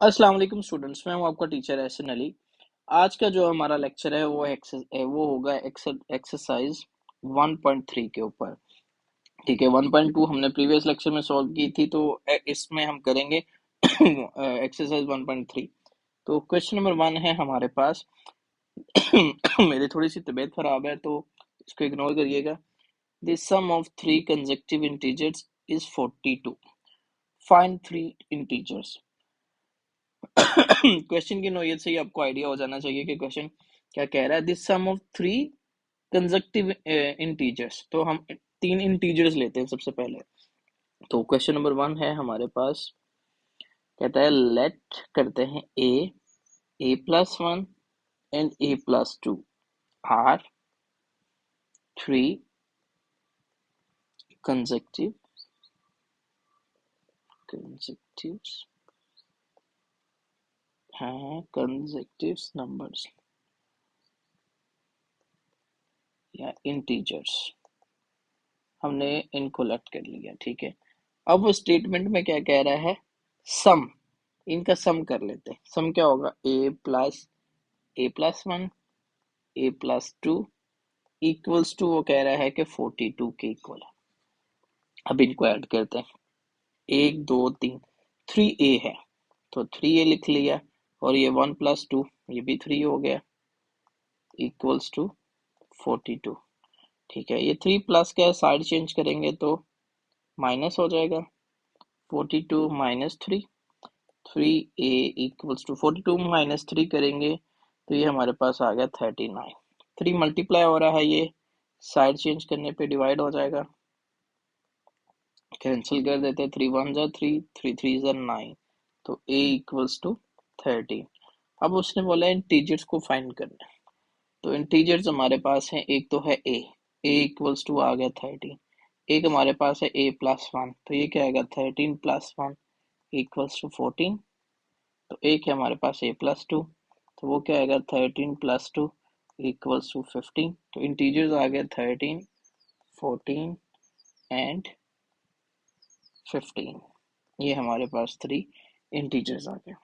अस्सलाम वालेकुम स्टूडेंट्स, मैं हूं आपका टीचर एहसन अली। आज का जो हमारा लेक्चर है वो होगा एक्सरसाइज 1.3 के ऊपर। ठीक है, 1.2 हमने प्रीवियस लेक्चर में सॉल्व की थी, तो इसमें हम करेंगे एक्सरसाइज 1.3। तो क्वेश्चन नंबर 1 है हमारे पास। मेरी थोड़ी सी तबीयत खराब है तो इसको इग्नोर करिएगा। The sum of three consecutive integers is 42। Find three integers. Question की नोयत से ही आपको आइडिया हो जाना चाहिए कि क्वेश्चन क्या कह रहा है। This sum of three consecutive integers, तो हम तीन इंटीजर्स लेते हैं सबसे पहले। तो क्वेश्चन नंबर 1 है हमारे पास, कहता है लेट करते हैं a+1 and a+2 are three consecutive consecutive numbers या इंटीजर्स। हमने इनको लेट कर लिया, ठीक है। अब वो स्टेटमेंट में क्या कह रहा है, सम, इनका सम कर लेते हैं। सम क्या होगा, a+1 a+2 इक्वल्स टू, वो कह रहा है कि 42 के इक्वल है। अब इनको ऐड करते हैं, 1 2 3, 3a है तो 3a लिख लिया, और ये 1+2 ये भी 3 हो गया, इक्वल्स टू 42। ठीक है, ये 3 प्लस क्या है, साइड चेंज करेंगे तो माइनस हो जाएगा, 42 minus 3, 3a equals to 42 minus 3 करेंगे तो ये हमारे पास आ गया 39। 3 मल्टीप्लाई हो रहा है, ये साइड चेंज करने पे डिवाइड हो जाएगा, कैंसिल कर देते हैं। 3 1 जा 3, 3 3 जा 9, तो a इक्वल्स टू 13। अब उसने बोला इंटीजर्स को फाइंड करना है, तो इंटीजर्स हमारे पास है, एक तो है a इक्वल्स टू आ गया 13, एक हमारे पास है a+1, तो ये क्या आएगा 13+1 इक्वल्स टू 14, तो एक है हमारे पास a+2, तो वो क्या आएगा 13+2 इक्वल्स टू 15। तो इंटीजर्स आ गए 13, 14 एंड 15। ये हमारे पास थ्री इंटीजर्स आ गए।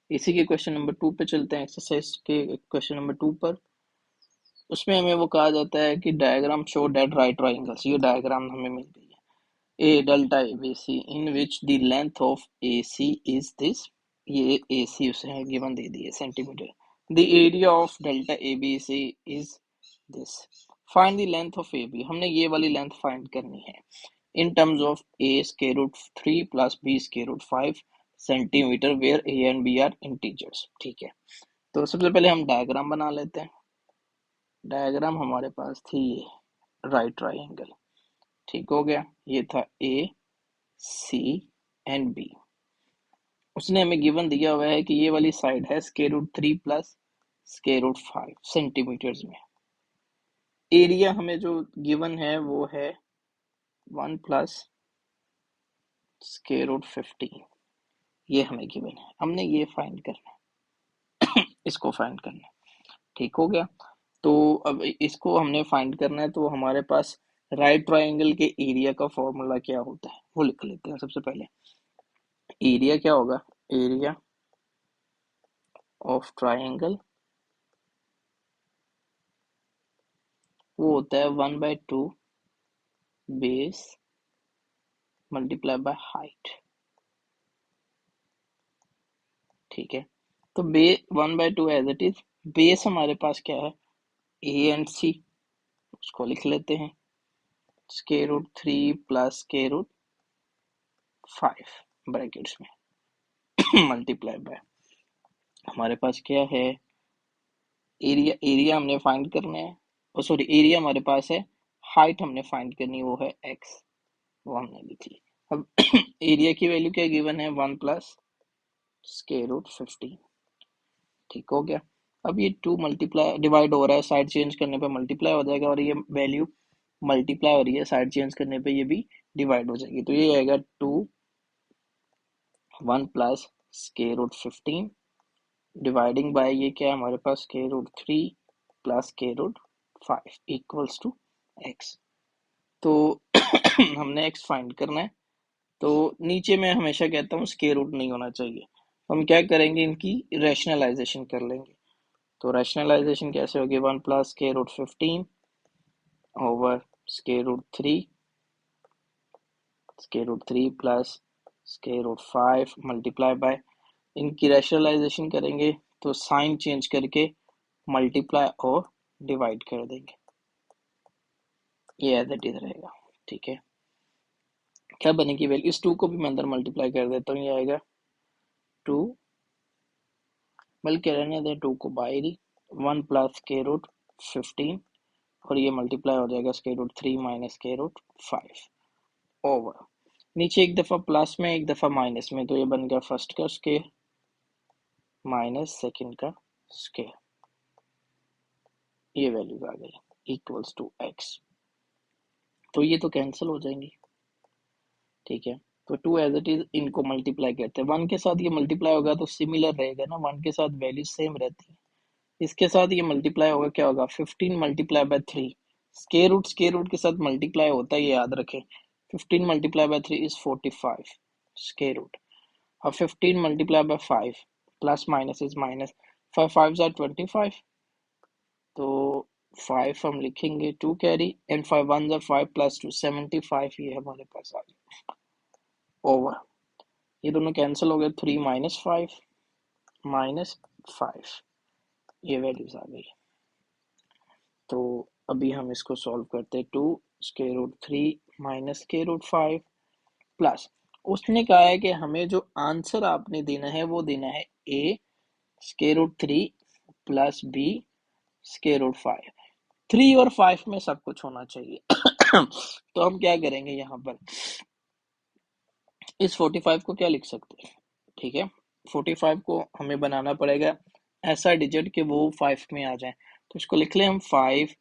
इसी के क्वेश्चन नंबर 2 पे चलते हैं, एक्सरसाइज के क्वेश्चन नंबर 2 पर। उसमें हमें वो कहा जाता है कि diagram show that right triangles. ये डायग्राम हमें मिल गई है, A delta A B C in which the length of A C is this. ये ए सी उसे गिवन दे दी है centimetre. The area of delta A B C is this. Find the length of A B. हमने ये वाली length find करनी है in terms of a square root 3 plus b square root 5 centimetre where a and b are integers। ठीक है, तो सबसे पहले हम डायग्राम बना लेते हैं। डायग्राम हमारे पास थी ये राइट ट्राइंगल, ठीक हो गया। ये था a c एंड b। उसने हमें गिवन दिया हुआ है कि ये वाली साइड है square root 3 plus square root 5 centimetres में। एरिया हमें जो गिवन है वो है 1 प्लस स्क्वायर रूट 15, ये हमें गिवन है, हमने ये फाइंड करना है, इसको फाइंड करना है। ठीक हो गया, तो अब इसको हमने फाइंड करना है, तो हमारे पास राइट ट्राइंगल के एरिया का फॉर्मूला क्या होता है वो लिख लेते हैं सबसे पहले। एरिया क्या होगा, एरिया ऑफ ट्राइंगल वो होता है 1/2 बेस मल्टीप्लाई बाय हाइट। ठीक है, तो बे 1/2 एज इट इज, बेस हमारे पास क्या है, ए एंड सी, उसको लिख लेते हैं, square root 3 plus square root 5 brackets में मल्टीप्लाई बाय, हमारे पास क्या है, एरिया हमने फाइंड करना है, ओ सॉरी एरिया हमारे पास है, हाइट हमने फाइंड करनी है, वो है x, वो हमने लिख ली। अब एरिया की वैल्यू क्या गिवन है, 1 प्लस स्क्वायर रूट 15। ठीक हो गया, अब ये 2 मल्टीप्लाई डिवाइड हो रहा है, साइड चेंज करने पे मल्टीप्लाई हो जाएगा, और ये वैल्यू मल्टीप्लाई हो रही है, साइड चेंज करने पे ये भी डिवाइड हो जाएगी, तो ये आएगा 2 1 plus square root 15 dividing by ये क्या है हमारे पास, square root 3 plus square root 5 equals to x। तो हमने x फाइंड करना है, तो नीचे मैं हमेशा कहता हूँ स्क्वायर रूट नहीं होना चाहिए, हम क्या करेंगे, इनकी रैशनलाइजेशन कर लेंगे। तो रैशनलाइजेशन कैसे होगी, 1 plus square root 15 over square root 3 plus square root 5 multiply by, इनकी रैशनलाइजेशन करेंगे तो साइन चेंज करके मल्टीप्लाई और डिवाइड कर देंगे, ये एज इट इज रहेगा। ठीक है, क्या बनेगी वैल्यू, इस 2 को भी मैं अंदर मल्टीप्लाई कर देता हूँ, ये आएगा 2, बल्कि रहने दें 2 को बाहर ही, 1 प्लस स्क्वायर रूट 15 और ये मल्टीप्लाई हो जाएगा square root 3 minus square root 5 over, नीचे एक दफा प्लस में एक दफा माइनस में, तो ये बन गया फर्स्ट का स्क्वायर माइनस सेकंड का स्क्वायर, ये वैल्यूज आ गई इक्वल्स टू x। तो ये तो कैंसिल हो जाएंगी। ठीक है, तो 2 एज इट इज इनको मल्टीप्लाई करते हैं, 1 के साथ ये मल्टीप्लाई होगा तो सिमिलर रहेगा ना, 1 के साथ वैल्यू सेम रहती है। इसके साथ ये मल्टीप्लाई होगा, क्या होगा 15 मल्टीप्लाई बाय 3, स्क्वायर रूट के साथ मल्टीप्लाई होता है, ये याद रखें। 15 multiply by 3 is 45 square root. अब 15 multiply by 5 plus minus is minus, 5 5 are 25, तो 5 हम लिखेंगे 2 कैरी एंड 5 1 आर 5 प्लस 2 75, ये हमारे पास आ गया ओवर, ये दोनों कैंसिल हो गए, 3 माइनस 5 माइनस 5, ये वैल्यूज आ गई। तो अभी हम इसको सॉल्व करते हैं, 2 square root 3 minus square root 5 plus, उसने कहा है कि हमें जो आंसर आपने देना है वो देना है a square root 3 plus b square root 5, 3 और 5 में सब कुछ होना चाहिए। तो हम क्या करेंगे, यहाँ पर इस 45 को क्या लिख सकते हैं, ठीक है, 45 को हमें बनाना पड़ेगा ऐसा डिजिट कि वो 5 में आ जाए, तो इसको लिख लें हम 5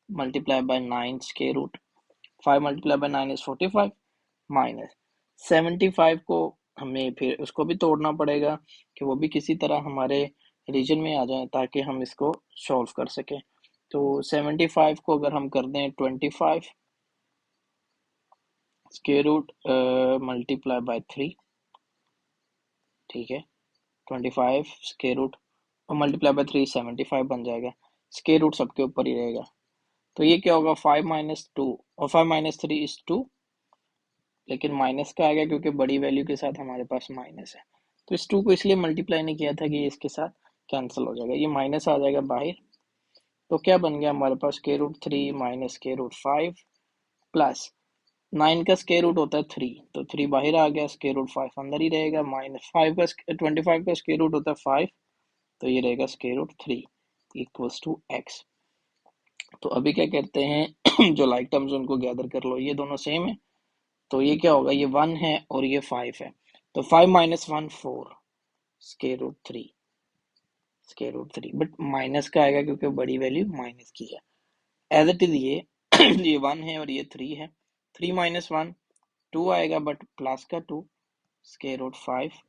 multiply by 9 square root, 5 multiply by 9 is 45 minus 75 को हमें फिर उसको भी तोड़ना पड़ेगा कि वो भी किसी तरह हमारे रीजन में आ जाए ताकि हम इसको सॉल्व कर सकें। तो 75 को अगर हम कर दें 25 स्क्वायर रूट मल्टीप्लाई बाय 3, ठीक है, 25 स्क्वायर रूट और मल्टीप्लाई बाय 3 75 बन जाएगा, स्क्वायर रूट सबके ऊपर ही रहेगा, तो ये क्या होगा 5 माइनस 2 और 5 माइनस 3 इज 2, लेकिन माइनस का आ गया क्योंकि बड़ी वैल्यू के साथ हमारे पास माइनस है, तो इस 2 को इसलिए मल्टीप्लाई नहीं किया था कि इसके साथ कैंसिल हो जाएगा, ये माइनस आ जाएगा बाहर, तो क्या बन गया हमारे पास square root 3 minus square root 5 plus 9 का स्क्वायर रूट होता है 3, तो 3 बाहर आ गया, स्क्वायर रूट 5 अंदर ही रहेगा, माइनस 5 का 25 का स्क्वायर रूट होता है 5, तो ये रहेगा square root 3 equals to x। तो अभी क्या कहते हैं जो लाइक टर्म्स उनको गैदर कर लो, ये दोनों सेम है, तो ये क्या होगा, ये 1 है और ये 5 है, तो 5 minus 1 4 square root 3 but minus का आएगा क्योंकि बड़ी वैल्यू माइनस की है, एज इट इज ये ये 1 है और ये 3 है, 3 माइनस 1 2 आएगा बट प्लस का 2 square root 5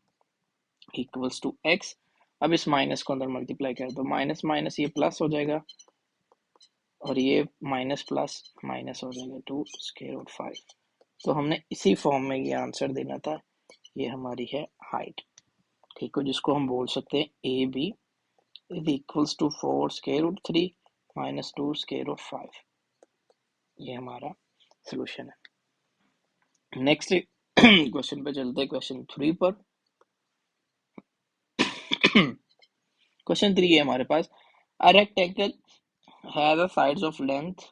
equals to x। अब इस माइनस को अंदर मल्टीप्लाई कर दो, माइनस माइनस ये प्लस हो जाएगा और ये माइनस प्लस माइनस हो जाएगा 2 स्क्वायर रूट 5, तो हमने इसी फॉर्म में ये आंसर देना था, ये हमारी है हाइट, ठीक है, जिसको हम बोल सकते हैं a b is equals to 4 square root 3 minus 2 square root 5, ये हमारा सोल्यूशन है। नेक्स्ट क्वेश्चन पे चलते हैं, क्वेश्चन 3 पर। क्वेश्चन 3 है हमारे पास, a rectangle have a sides of length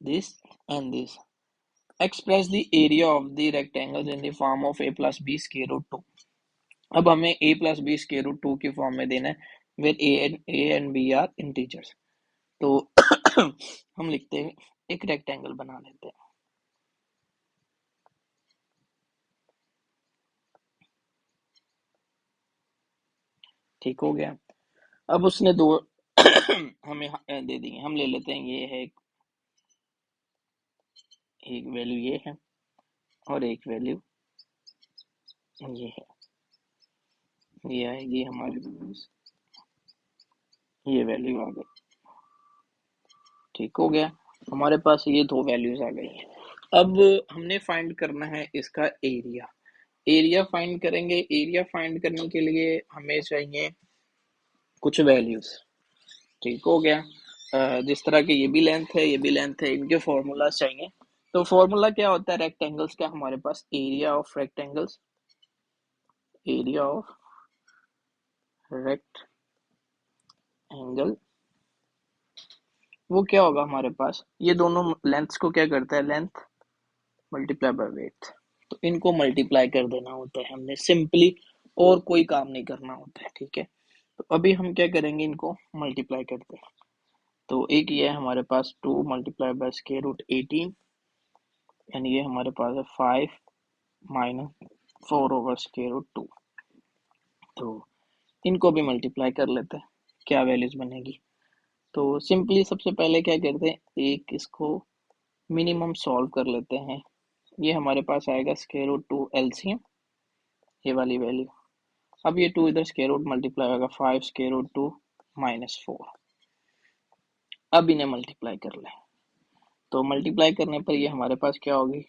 this and this, express the area of the rectangles in the form of a plus b square root 2। अब हमें a plus b square root 2 की form में देना है where a and b are integers, तो हम लिखते हैं एक रेक्टेंगल बना लेते हैं, ठीक हो गया। अब उसने दो हमें दे दी, हम ले लेते हैं, ये है एक वैल्यू ये है और एक वैल्यू ये है, ये आएगी हमारे पास, ये वैल्यू आ गई, ठीक हो गया, हमारे पास ये दो वैल्यूज आ गई हैं। अब हमने फाइंड करना है इसका एरिया, एरिया फाइंड करेंगे। एरिया फाइंड करने के लिए हमें चाहिए कुछ वैल्यूज। ठीक हो गया। जिस तरह की ये भी लेंथ है, ये भी लेंथ है, इनके फॉर्मूलाज चाहिए। तो फॉर्मूला क्या होता है रेक्टेंगल्स का हमारे पास? Area of rectangles, area of rectangle, वो क्या होगा हमारे पास? ये दोनों लेंथ्स को क्या करता है? Length multiply by width. तो इनको मल्टीप्लाई कर देना होता है हमने सिंपली, और कोई काम नहीं करना होता है। ठीक है, तो अभी हम क्या करेंगे? इनको मल्टीप्लाई करते हैं। तो एक ये है हमारे पास 2 multiply by square root 18, and ये हमारे पास है 5 माइनस 4 ओवर स्क्वायर रूट 2। तो इनको भी मल्टीप्लाई कर लेते हैं, क्या वैल्यूज बनेगी? तो सिंपली सबसे पहले क्या करते हैं, एक इसको मिनिमम सॉल्व कर लेते हैं। ये हमारे पास आएगा स्क्वायर रूट 2 एलसीएम, ये वाली वैल्यू। अब ये 2 इधर स्क्वायर रूट मल्टीप्लाई होगा, 5 स्क्वायर रूट 2 माइनस 4। अब इन्हें मल्टीप्लाई कर लें। तो मल्टीप्लाई करने पर ये हमारे पास क्या होगी?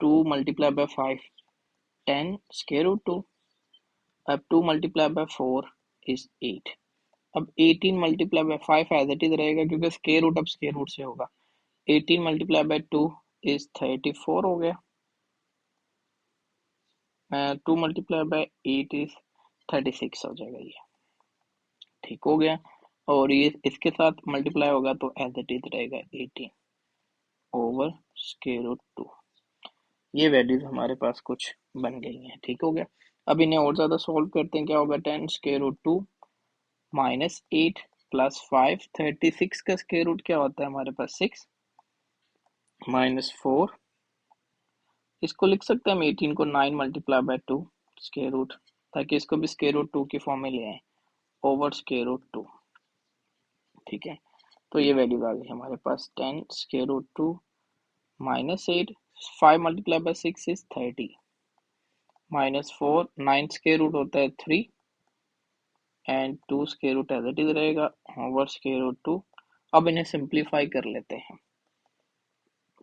2 मल्टीप्लाई बाय 5 10 स्क्वायर रूट 2। अब 2 मल्टीप्लाई बाय 4 इज 8। अब 18 multiply by 5 as it is रहेगा, क्योंकि स्क्वायर रूट अब स्क्वायर रूट से होगा। 18 मल्टीप्लाई बाय 2 इज 34 हो गया। 2 मल्टीप्लाई बाय 8 इज 36 हो जाएगा ये। ठीक हो गया। और ये इसके साथ मल्टीप्लाई होगा तो एज इट इज रहेगा 18 ओवर स्क्वायर रूट 2। ये वैल्यूज हमारे पास कुछ बन गई हैं। ठीक हो गया। अब इन्हें और ज्यादा सॉल्व करते हैं। क्या होगा? 10 स्क्वायर रूट 2 माइनस 8 प्लस 5। 36 का स्क्वायर रूट क्या होता है हमारे पास? 6 माइनस 4। इसको लिख सकते हैं हम 18 को 9 मल्टीप्लाई बाय 2 स्क्वायर रूट, ताकि इसको भी स्क्वायर रूट 2 की फॉर्म में ले आए, ओवर स्क्वायर रूट 2। ठीक है, तो ये वैल्यूज आ गई हमारे पास। 10 square root 2 minus 8, 5 multiply by 6 is 30, minus 4, 9 square root होता है 3, and 2 square root as it is रहेगा, ओवर स्क्वायर रूट 2। अब इन्हें सिंप्लीफाई कर लेते हैं।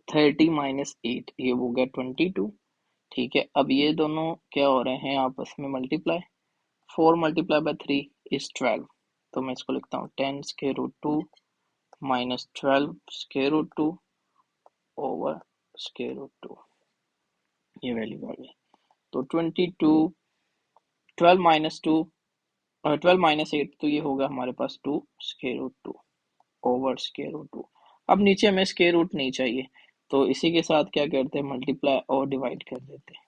30 माइनस 8, ये हो गया 22। ठीक है, अब ये दोनों क्या हो रहे हैं? आपस में मल्टीप्लाई। 4 multiply by 3 is 12। तो मैं इसको लिखता हूँ 10 square root 2 minus 12 square root 2 over square root 2। ये वैल्यू आ गई। तो 22, 12 माइनस 2, 12 माइनस 8, तो ये होगा हमारे पास 2 square root 2 over square root 2। अब नीचे हमें स्क्वायर रूट नहीं चाहिए, तो इसी के साथ क्या करते हैं? मल्टीप्लाई और डिवाइड कर देते हैं।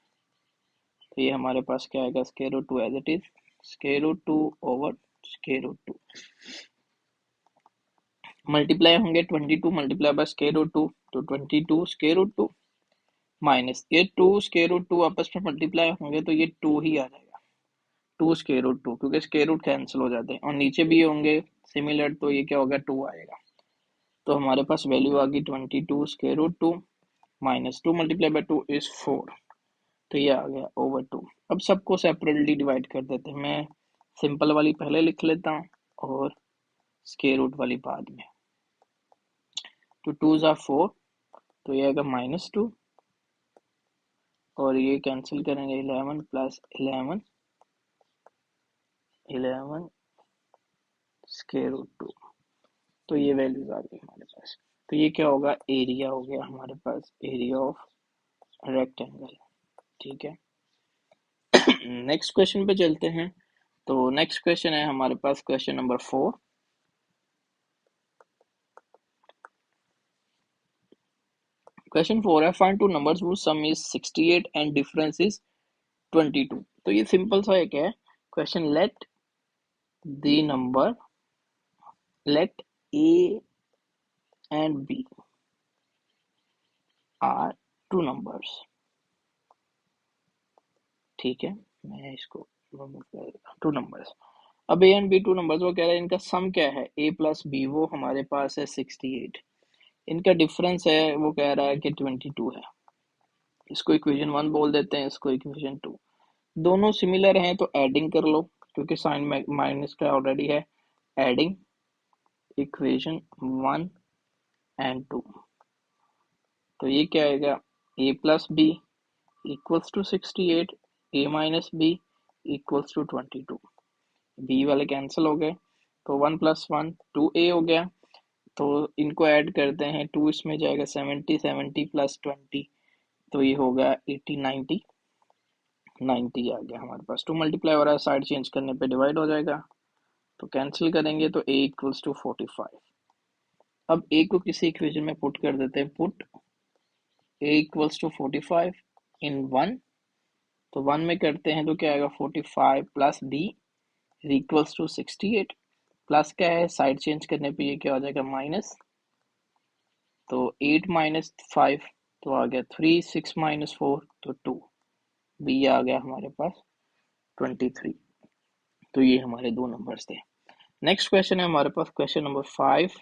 तो ये हमारे पास क्या आएगा? Square root 2 as it is, square root 2 over square root 2। Multiply होंगे 22 मल्टीप्लाई बाय स्क्वायर रूट 2, तो 22 स्क्वायर रूट 2 माइनस ये 2 स्क्वायर रूट 2 आपस में मल्टीप्लाई होंगे तो ये 2 ही आ जाएगा, 2 स्क्वायर रूट 2, क्योंकि स्क्वायर रूट कैंसिल हो जाते हैं, और नीचे भी होंगे सिमिलर, तो ये क्या होगा? 2 आएगा। तो हमारे पास वैल्यू आ गई 22 स्क्वायर रूट 2 माइनस 2 मल्टीप्लाई बाय 2 इज 4। तो ये आ गया ओवर 2। अब सबको सेपरेटली डिवाइड कर देते हैं। मैं सिंपल वाली पहले लिख लेता हूँ और स्क्वायर रूट वाली बाद में। तो 2 ज़ा 4, तो ये आएगा -2, और ये कैंसिल करेंगे 11 प्लस 11 स्क्वायर रूट 2। तो ये वैल्यूज आ गई हमारे पास। तो ये क्या होगा? एरिया हो गया हमारे पास, एरिया ऑफ रेक्टेंगल। ठीक है, नेक्स्ट क्वेश्चन पे चलते हैं। तो नेक्स्ट क्वेश्चन है हमारे पास क्वेश्चन नंबर 4। क्वेश्चन 4 है, find two numbers whose sum is 68 and difference is 22। तो ये सिंपल सा एक है question. Let a and b are two numbers। ठीक है, मैं इसको टू नंबर्स। अब a and b two numbers, वो कह रहा है इनका सम क्या है? a प्लस b, वो हमारे पास है 68। इनका डिफरेंस है, वो कह रहा है कि 22 है। इसको इक्वेशन 1 बोल देते हैं, इसको इक्वेशन 2। दोनों सिमिलर हैं तो एडिंग कर लो, क्योंकि साइन माइनस का ऑलरेडी है। एडिंग इक्वेशन 1 एंड 2, तो ये क्या आएगा? a plus b equals to 68 a minus B equals to 22। B वाले कैंसिल हो गए, तो 1 + 1 2a हो गया। तो इनको ऐड करते हैं, 2 इसमें जाएगा 70, 70 + 20, तो ये होगा 80, 90, 90 आ गया हमारे पास। 2 मल्टीप्लाई हो रहा है, साइड चेंज करने पे डिवाइड हो जाएगा, तो कैंसिल करेंगे तो a इक्वल्स टू 45। अब a को किसी इक्वेशन में पुट कर देते हैं, पुट a इक्वल्स टू 45 इन 1, तो 1 में करते हैं तो क्या आएगा 45 plus b equals to 68। Plus क्या है, साइड चेंज करने पे ये क्या हो जाएगा माइनस, तो 8 माइनस 5 तो आ गया 3, 6 माइनस 4 तो 2, बी आ गया हमारे पास 23। तो ये हमारे दो नंबर्स थे। नेक्स्ट क्वेश्चन है हमारे पास क्वेश्चन नंबर 5।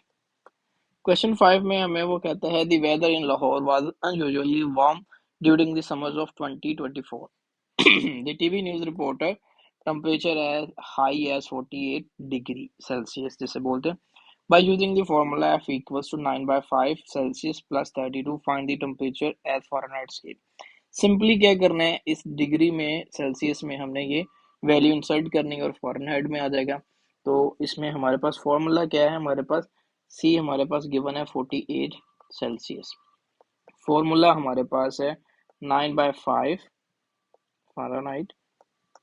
क्वेश्चन 5 में हमें वो कहता है the weather in Lahore was unusually warm during the summers of 2024। The TV news reporter temperature as high as 48 degree Celsius जिसे बोलते हैं। By using the formula F equals to 9/5 Celsius plus 32, find the temperature as Fahrenheit scale. Simply क्या करना है, इस degree में Celsius में हमने ये वैल्यू इंसर्ट करनी है और फॉरेनहाइट में आ जाएगा। तो इसमें हमारे पास फॉर्मूला क्या है, हमारे पास सी हमारे पास गिवन है 48 सेल्सियस। फॉर्मूला हमारे पास है 9/5 फ़ारेनहाइट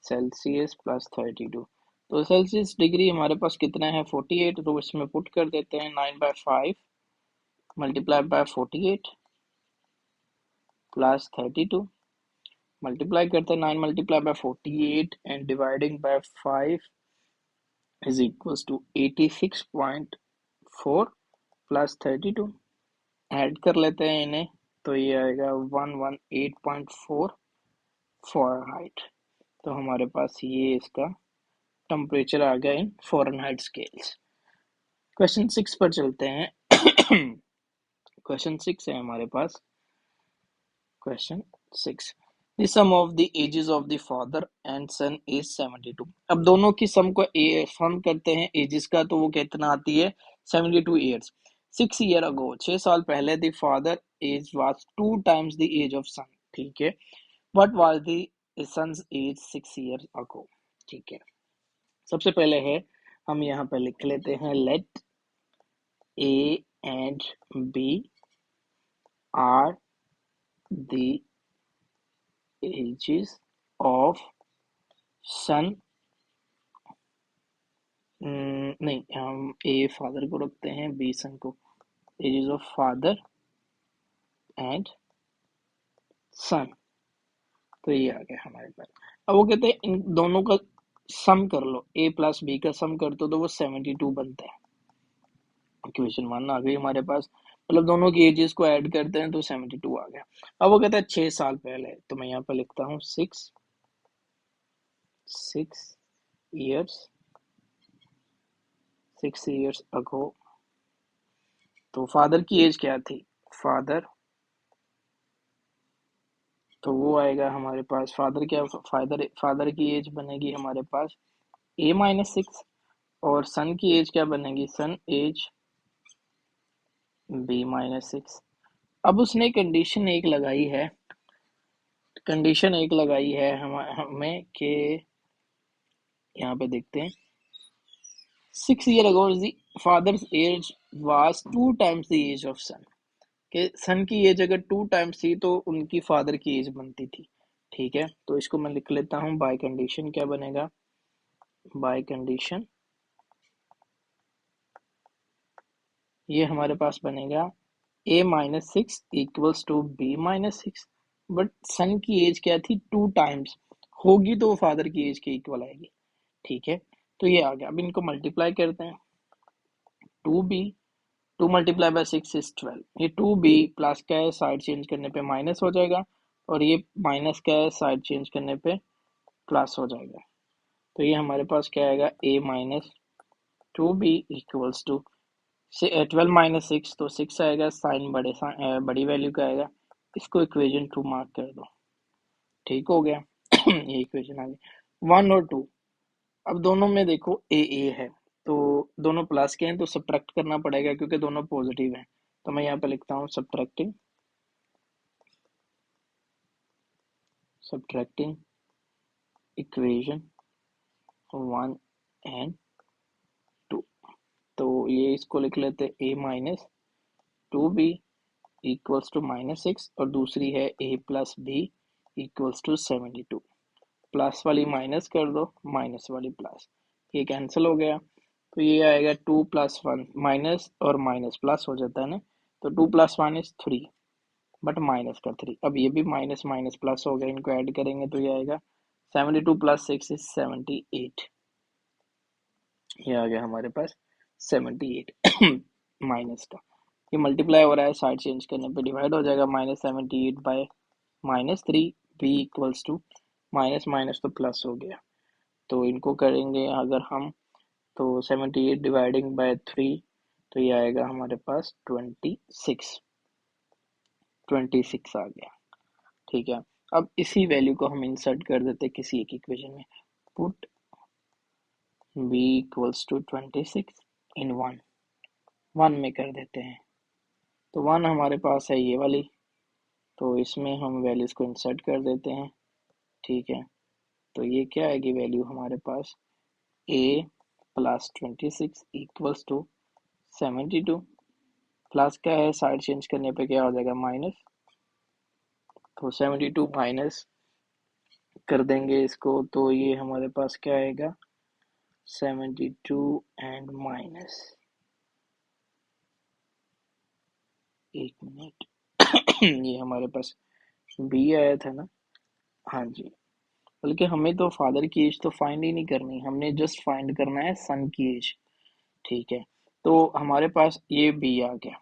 सेल्सियस प्लस 32। तो सेल्सियस डिग्री हमारे पास कितना है 48, तो इसमें पुट कर देते हैं 9/5 मल्टीप्लाई बाय 48 प्लस 32, मल्टीप्लाई करते हैं 9 multiply by 48 and dividing by 5 is equals to 86.4 plus 32। Add कर लेते हैं इन्हें, तो ये आएगा 118.4 फ़ारेनहाइट। तो हमारे पास ये इसका टेम्परेचर आ गया इन फ़ारेनहाइट स्केल्स। क्वेश्चन 6 पर चलते हैं। क्वेश्चन 6 है हमारे पास। Question 6, the sum of the ages of the father and son is 72। अब दोनों की सम को सम करते हैं एजेस का, तो वो कितना आती है 72 ईयर्स। 6 ईयर अगो, 6 साल पहले the father age was 2 times the age of son. ठीक है, what was the son's age 6 year ago. ठीक है, सबसे पहले है हम यहाँ पे लिख लेते हैं let A and B are the ages of son. नहीं, हम ए फादर को रखते हैं, बी सन को। एजेस ऑफ फादर एंड सन, तो ये आ गया हमारे पास। अब वो कहते हैं इन दोनों का सम कर लो, ए प्लस बी का सम कर दो तो वो 72 बनता है। इक्वेशन 1 आ गई हमारे पास, मतलब दोनों की एजेस को ऐड करते हैं तो 72 आ गया। अब वो कहता है 6 साल पहले, तो मैं यहाँ पे लिखता हूँ 6 इयर्स 6 इयर्स अगो। तो फादर की एज क्या थी, फादर, तो वो आएगा हमारे पास फादर क्या, फादर की एज बनेगी हमारे पास a-6, और सन की एज क्या बनेगी, सन एज b-6। अब उसने कंडीशन एक लगाई है, हमें कि यहाँ पे देखते हैं 6 year ago the father's age was 2 times the age of son, कि सन की एज अगर 2 टाइम्स थी तो उनकी फादर की एज बनती थी। ठीक है, तो इसको मैं लिख लेता हूँ बाय कंडीशन, क्या बनेगा, बाय कंडीशन ये हमारे पास बनेगा a-6 equals to b-6, but सन की एज क्या थी 2 टाइम्स, होगी तो फादर की एज के इक्वल आएगी। ठीक है, तो ये आ गया। अब इनको मल्टीप्लाई करते हैं, 2b 2 मल्टीप्लाई बाय 6 इज 12, ये 2b प्लस का है, साइड चेंज करने पे माइनस हो जाएगा, और ये माइनस का है, साइड चेंज करने पे प्लस हो जाएगा। तो ये हमारे पास क्या आएगा, a-2b इक्वल्स टू 12-6, तो 6 आएगा, साइन बड़ी वैल्यू का आएगा, इसको इक्वेशन 2 मार्क कर दो। ठीक हो गया। ये इक्वेशन आ गई 1 और 2। अब दोनों में देखो ए है, तो दोनों प्लस के हैं तो सब्ट्रैक्ट करना पड़ेगा क्योंकि दोनों पॉजिटिव हैं। तो मैं यहाँ पे लिखता हूँ सब्ट्रैक्टिंग इक्वेशन 1 एंड 2। तो ये इसको लिख लेते a minus 2b equals to -6 और दूसरी है a plus b equals to 72। Plus वाली माइनस कर दो, माइनस वाली प्लस, ये कैंसिल हो गया। तो ये आएगा 2 + 1 माइनस और माइनस प्लस हो जाता है ना, तो 2 + 1 इज 3 बट माइनस का 3। अब ये भी माइनस माइनस प्लस हो गया, इनको ऐड करेंगे तो ये आएगा 72 + 6 इज 78। ये आ गया हमारे पास 78 माइनस का। ये मल्टीप्लाई हो रहा है, साइड चेंज करने पे डिवाइड हो जाएगा, -78 by -3 b equals to minus minus तो प्लस हो गया। तो इनको करेंगे अगर हम, तो 78 डिवाइडिंग बाय 3, तो ये आएगा हमारे पास 26 आ गया। ठीक है, अब इसी वैल्यू को हम इंसर्ट कर देते हैं किसी एक इक्वेशन में। पुट b इक्वल्स टू 26 इन 1 में कर देते हैं। तो 1 हमारे पास है ये वाली, तो इसमें हम वैल्यूज को इंसर्ट कर देते हैं। ठीक है, तो ये क्या आएगी वैल्यू हमारे पास, a plus 26 equals to 72। Plus क्या है, साइड चेंज करने पे क्या हो जाएगा, माइनस। तो 72 माइनस कर देंगे इसको, तो ये हमारे पास क्या आएगा, 72 एंड माइनस, एक मिनट ये हमारे पास b आया था ना, हाँ जी। बल्कि हमें तो फादर की एज तो फाइंड ही नहीं करनी, हमने जस्ट फाइंड करना है सन की एज। ठीक है, तो हमारे पास ये b आ गया,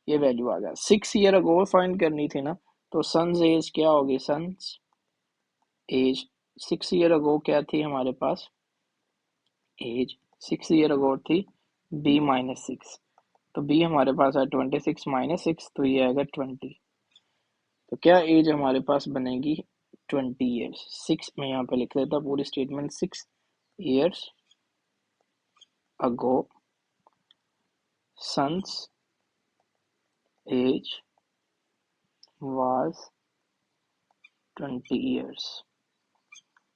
ये वैल्यू आ गया। 6 ईयर अगो फाइंड करनी थी ना, तो सन्स एज क्या होगी, सन्स एज 6 ईयर अगो क्या थी हमारे पास, एज 6 ईयर अगो थी b-6। तो b हमारे पास है 26 - 6, तो ये आएगा 20। तो क्या एज हमारे पास बनेगी, 20 ईयर्स। 6 में यहाँ पे लिख देता पूरी statement, 6 years ago sons age was 20 years.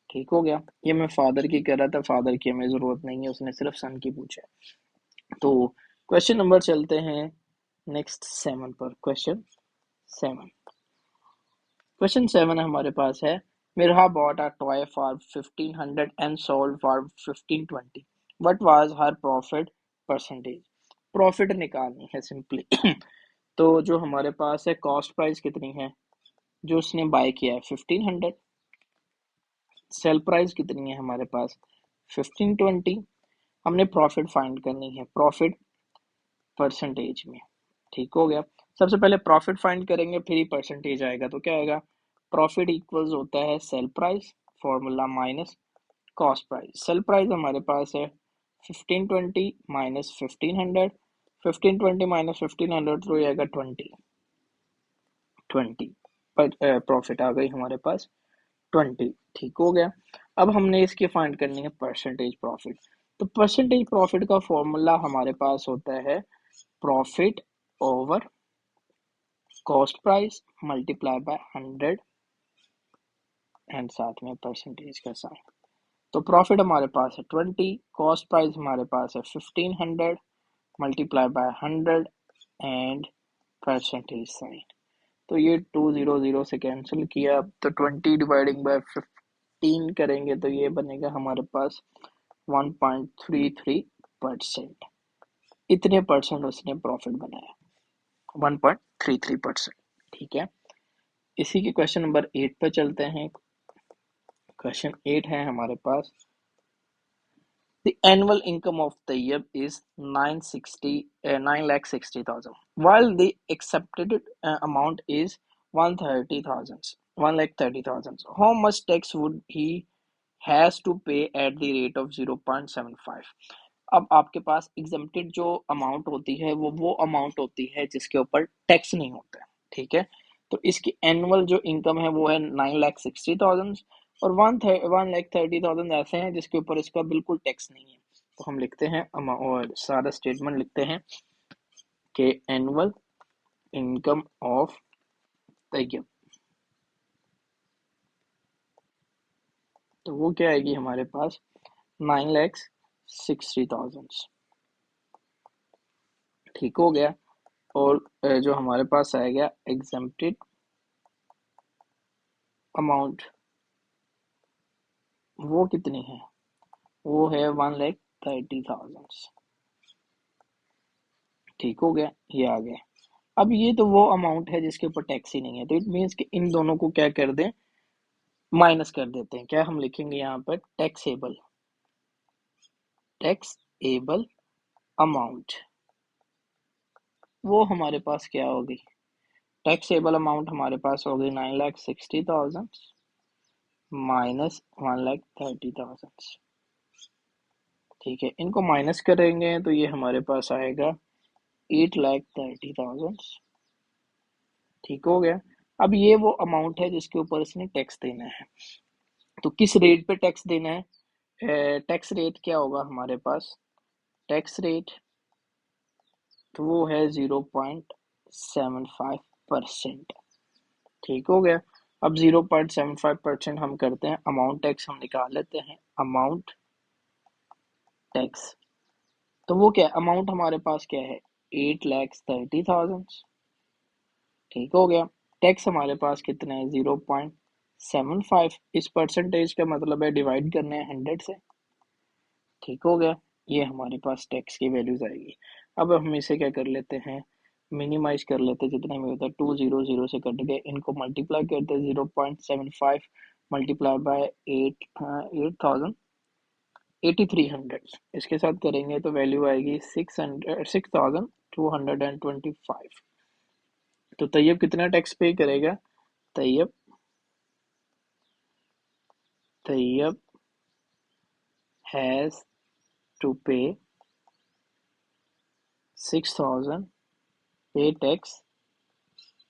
ठीक हो गया, ये मैं फादर की कर रहा था, फादर की हमें जरूरत नहीं है, उसने सिर्फ सन की पूछा है। तो क्वेश्चन नंबर चलते हैं नेक्स्ट 7 पर। क्वेश्चन 7 हमारे पास है, Mirha bought a toy for 1500 and sold for 1520, what was her profit percentage. Profit निकालनी है सिंपली तो जो हमारे पास है, कॉस्ट प्राइस कितनी है जो उसने बाय किया है, 1500। सेल प्राइस कितनी है हमारे पास, 1520। हमने प्रॉफिट फाइंड करनी है, प्रॉफिट परसेंटेज में। ठीक हो गया, सबसे पहले प्रॉफिट फाइंड करेंगे, फिर ही परसेंटेज आएगा। तो क्या आएगा, प्रॉफिट इक्वल्स होता है sale price, formula minus cost price. Sale price हमारे पास है 1520 माइनस 1500, 1520 माइनस 1500 तो ये आएगा 20 पर प्रॉफिट आ गई हमारे पास 20। ठीक हो गया, अब हमने इसकी फाइंड करनी है परसेंटेज प्रॉफिट। तो परसेंटेज प्रॉफिट का फॉर्मूला हमारे पास होता है profit over cost price multiply by 100 and साथ में परसेंटेज का साइन। तो प्रॉफिट हमारे पास है 20, कॉस्ट प्राइस हमारे पास है 1500 multiply by 100 and percentage sign. तो ये 200 से कैंसिल किया, तो 20 डिवाइडिंग बाय 15 करेंगे तो ये बनेगा हमारे पास 1.33%। इतने परसेंट उसने प्रॉफिट बनाया, 1.33%। ठीक है, इसी के क्वेश्चन नंबर 8 पे चलते हैं। क्वेश्चन 8 है हमारे पास, the annual income of the year is 9,60,000 while the accepted amount is 130,000. How much tax would he has to pay at the rate of 0.75? अब आपके पास एग्जेम्प्टेड जो अमाउंट होती है वो अमाउंट होती है जिसके ऊपर टैक्स नहीं होता है। ठीक है, तो इसकी एनुअल जो इनकम है वो है 9,60,000 और 1,30,000 ऐसे हैं जिसके ऊपर इसका बिल्कुल टैक्स नहीं है। तो हम लिखते हैं और सारा स्टेटमेंट लिखते हैं कि annual income of the year तो वो क्या आएगी हमारे पास 9,60,000। ठीक हो गया। और जो हमारे पास आएगा एग्जम्प्टेड अमाउंट वो कितनी है, वो है 1,30,000। ठीक हो गया, ये आ गया। अब ये तो वो अमाउंट है जिसके ऊपर टैक्स ही नहीं है, तो इट मीन्स कि इन दोनों को क्या कर दें, माइनस कर देते हैं। क्या हम लिखेंगे यहाँ पर, टैक्सेबल, टैक्सेबल अमाउंट। वो हमारे पास क्या होगी, टैक्सेबल अमाउंट हमारे पास होगी 9,60,000 माइनस 1,30,000। ठीक है, इनको माइनस करेंगे तो ये हमारे पास आएगा 8,30,000। ठीक हो गया। अब ये वो अमाउंट है जिसके ऊपर इसने टैक्स देना है। तो किस रेट पे टैक्स देना है, टैक्स रेट क्या होगा हमारे पास, टैक्स रेट तो वो है 0.75%। ठीक हो गया। अब 0.75% हम करते हैं, अमाउंट टैक्स हम निकाल लेते हैं, अमाउंट टैक्स। तो वो क्या अमाउंट हमारे पास क्या है, 8,30,000। ठीक हो गया। टैक्स हमारे पास कितना है, 0.75। इस परसेंटेज का मतलब है डिवाइड करने हैं 100 से। ठीक हो गया, ये हमारे पास टैक्स की वैल्यूज आएगी। अब हम इसे क्या कर लेते हैं, मिनिमाइज कर लेते हैं, जितना में होता है 200 से कट गए, इनको मल्टीप्लाई करते हैं 0.75 मल्टीप्लाई बाय 8,000 8,300, इसके साथ करेंगे तो वैल्यू आएगी 6,225। तो तैयब कितना टैक्स पे करेगा, तैयब तैयब हैज टू पे 6,000, पे टैक्स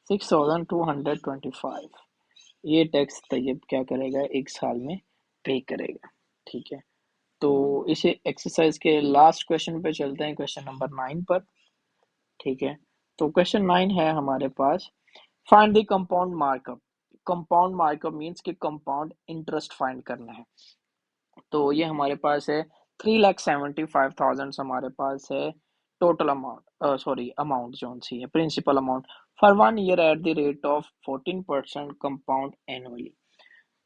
6,225। ये टैक्स तैयब क्या करेगा, एक साल में पे करेगा। ठीक है, तो इसे एक्सरसाइज के लास्ट क्वेश्चन पे चलते हैं, क्वेश्चन नंबर 9 पर। ठीक है, तो क्वेश्चन 9 है हमारे पास, find the compound markup. Compound markup means कि कंपाउंड इंटरेस्ट फाइंड करना है। तो ये हमारे पास है 3,75,000 हमारे पास है टोटल अमाउंट, सॉरी अमाउंट जो सी है, principal amount for 1 year at the rate of 14% compound annually.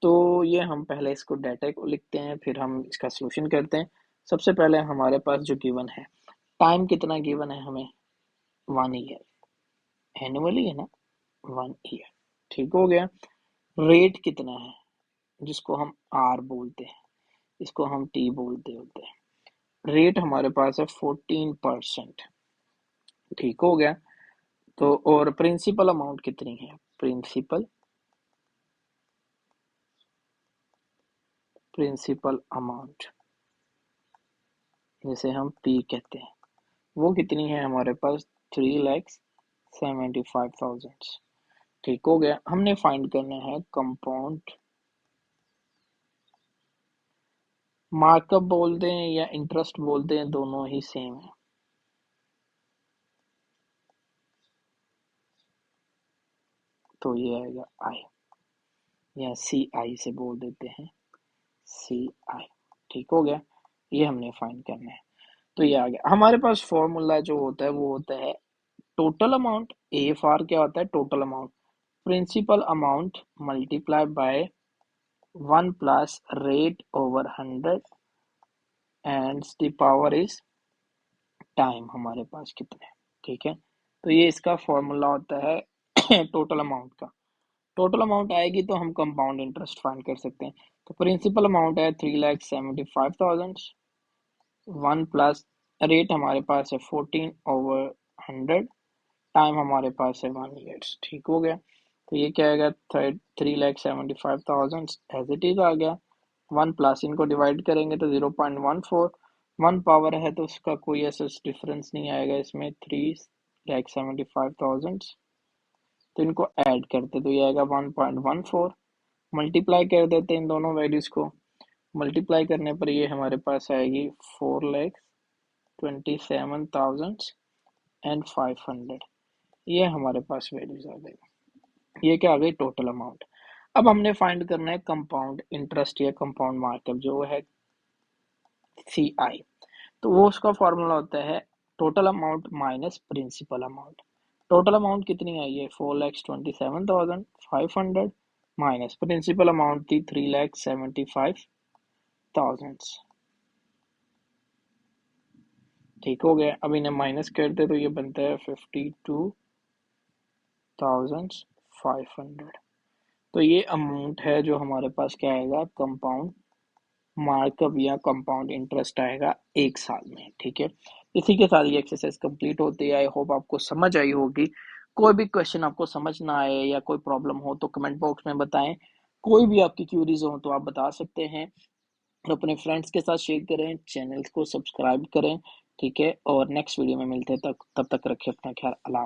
तो ये हम पहले इसको डाटा को लिखते हैं, फिर हम इसका सोल्यूशन करते हैं। सबसे पहले हमारे पास जो गिवन है, टाइम कितना गिवन है हमें, 1 ईयर, एनुअली है ना, 1 ईयर। ठीक हो गया। रेट कितना है, जिसको हम आर बोलते हैं, इसको हम टी बोलते होते हैं। रेट हमारे पास है 14%। ठीक हो गया। तो और प्रिंसिपल अमाउंट कितनी है, प्रिंसिपल अमाउंट जिसे हम पी कहते हैं, वो कितनी है हमारे पास, 3,75,000। ठीक हो गया। हमने फाइंड करना है कंपाउंड मार्कअप, बोलते हैं या इंटरेस्ट बोलते हैं, दोनों ही सेम है। तो ये आएगा आई, या सी आई से बोल देते हैं, सी आई। ठीक हो गया, ये हमने फाइंड करना है। तो ये आ गया हमारे पास, फॉर्मूला जो होता है वो होता है टोटल अमाउंट, ए फॉर क्या होता है, total amount, principal amount multiply by 1 plus rate over 100 and the power is time हमारे पास कितने। ठीक है, तो ये इसका फॉर्मूला होता है टोटल अमाउंट का। टोटल अमाउंट आएगी तो हम कंपाउंड इंटरेस्ट फाइंड कर सकते हैं। तो प्रिंसिपल अमाउंट है 3,75,000, 1 प्लस रेट हमारे पास है 14/100, टाइम हमारे पास है 1 ईयर। ठीक हो गया। तो ये क्या आएगा, 3,75,000 एज इट इज आ गया। 1 प्लस इनको डिवाइड करेंगे तो 0.14, 1 पावर है तो उसका कोई ऐसा डिफरेंस नहीं आएगा इसमें, 3,75,000। तो इनको ऐड करते तो ये आएगा 1.14, मल्टीप्लाई कर देते इन दोनों वैल्यूज को। मल्टीप्लाई करने पर ये हमारे पास आएगी 4,27,500। ये हमारे पास वैल्यूज आ गई। ये क्या आ गई, टोटल अमाउंट। अब हमने फाइंड करना है कंपाउंड इंटरेस्ट या कंपाउंड मार्कअप जो है CI। तो वो उसका फॉर्मूला होता है total amount minus principal amount. Total amount कितनी आई है 4,27,500 माइनस प्रिंसिपल अमाउंट थी 3,75,000। ठीक हो गया। अब इन्हें माइनस कर दे तो ये बनता है 52,500। तो ये अमाउंट है जो हमारे पास क्या आएगा कंपाउंड मार्कअप या कंपाउंड इंटरेस्ट आएगा 1 साल में। ठीक है, इसी के साथ ये एक्सरसाइज कंप्लीट होती है। आई होप आपको समझ आई होगी। कोई भी क्वेश्चन आपको समझ ना आए या कोई प्रॉब्लम हो तो कमेंट बॉक्स में बताएं। कोई भी आपकी क्यूरीज हो तो आप बता सकते हैं और अपने फ्रेंड्स के साथ शेयर करें, चैनल को सब्सक्राइब करें। ठीक है, और नेक्स्ट वीडियो में मिलते हैं, तब तक रखें अपना ख्याल। अल्लाह।